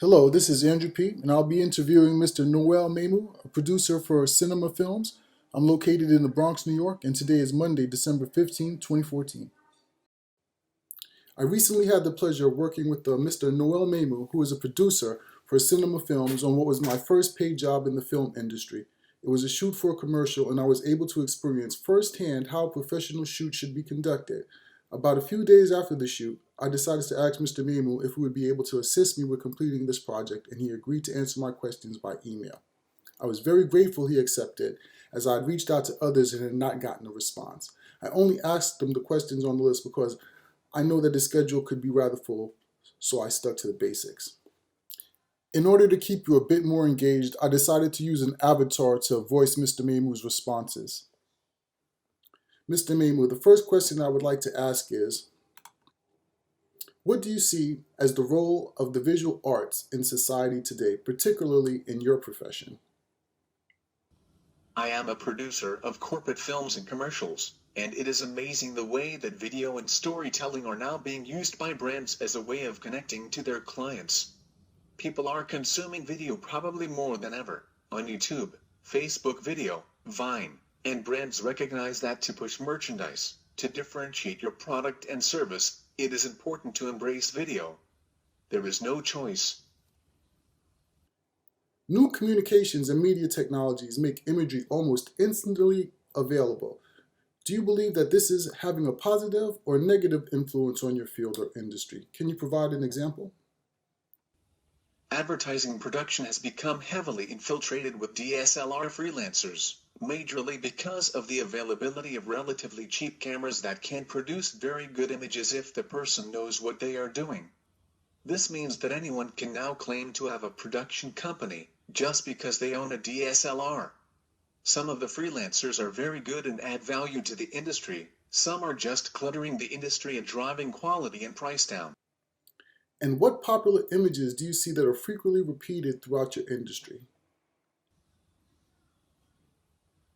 Hello, this is Andrew Pete, and I'll be interviewing Mr. Noel Memu, a producer for Cinema Films. I'm located in the Bronx, New York, and today is Monday, December 15, 2014. I recently had the pleasure of working with Mr. Noel Memu, who is a producer for Cinema Films, on what was my first paid job in the film industry. It was a shoot for a commercial, and I was able to experience firsthand how a professional shoot should be conducted. About a few days after the shoot, I decided to ask Mr. Memu if he would be able to assist me with completing this project, and he agreed to answer my questions by email. I was very grateful he accepted, as I had reached out to others and had not gotten a response. I only asked them the questions on the list because I know that the schedule could be rather full, so I stuck to the basics. In order to keep you a bit more engaged, I decided to use an avatar to voice Mr. Memu's responses. Mr. Memu, the first question I would like to ask is, what do you see as the role of the visual arts in society today, particularly in your profession? I am a producer of corporate films and commercials, and it is amazing the way that video and storytelling are now being used by brands as a way of connecting to their clients. People are consuming video probably more than ever, on YouTube, Facebook video, Vine, and brands recognize that to push merchandise, to differentiate your product and service, it is important to embrace video. There is no choice. New communications and media technologies make imagery almost instantly available. Do you believe that this is having a positive or negative influence on your field or industry? Can you provide an example? Advertising production has become heavily infiltrated with DSLR freelancers, majorly because of the availability of relatively cheap cameras that can produce very good images if the person knows what they are doing. This means that anyone can now claim to have a production company, just because they own a DSLR. Some of the freelancers are very good and add value to the industry, some are just cluttering the industry and driving quality and price down. And what popular images do you see that are frequently repeated throughout your industry?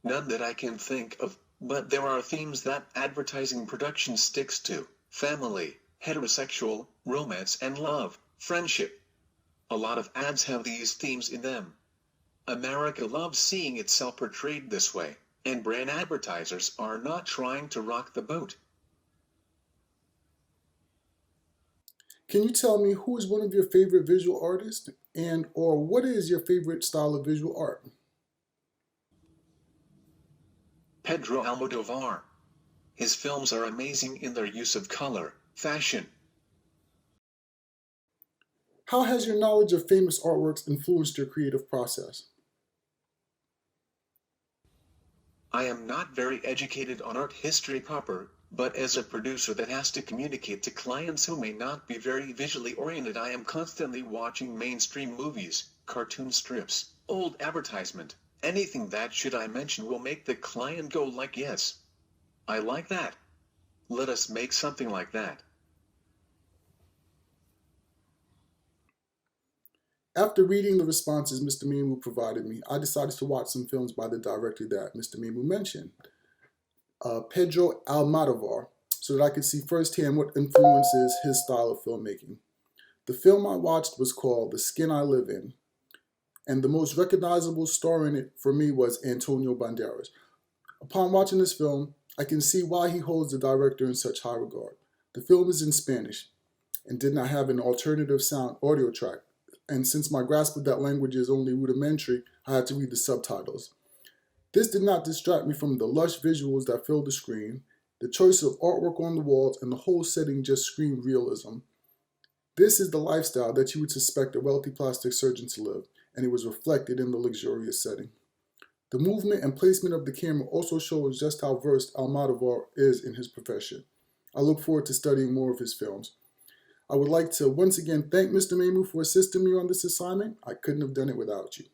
None that I can think of, but there are themes that advertising production sticks to: family, heterosexual, romance and love, friendship. A lot of ads have these themes in them. America loves seeing itself portrayed this way, and brand advertisers are not trying to rock the boat. Can you tell me who is one of your favorite visual artists and or what is your favorite style of visual art? Pedro Almodovar. His films are amazing in their use of color, fashion. How has your knowledge of famous artworks influenced your creative process? I am not very educated on art history proper, but as a producer that has to communicate to clients who may not be very visually oriented, I am constantly watching mainstream movies, cartoon strips, old advertisement, anything that should I mention will make the client go like, yes, I like that. Let us make something like that. After reading the responses Mr. Memu provided me, I decided to watch some films by the director that Mr. Memu mentioned, Pedro Almodovar, so that I could see firsthand what influences his style of filmmaking. The film I watched was called The Skin I Live In, and the most recognizable star in it for me was Antonio Banderas. Upon watching this film, I can see why he holds the director in such high regard. The film is in Spanish and did not have an alternative sound audio track, and since my grasp of that language is only rudimentary, I had to read the subtitles. This did not distract me from the lush visuals that filled the screen. The choice of artwork on the walls and the whole setting just screamed realism. This is the lifestyle that you would suspect a wealthy plastic surgeon to live, and it was reflected in the luxurious setting. The movement and placement of the camera also shows just how versed Almodovar is in his profession. I look forward to studying more of his films. I would like to once again thank Mr. Memu for assisting me on this assignment. I couldn't have done it without you.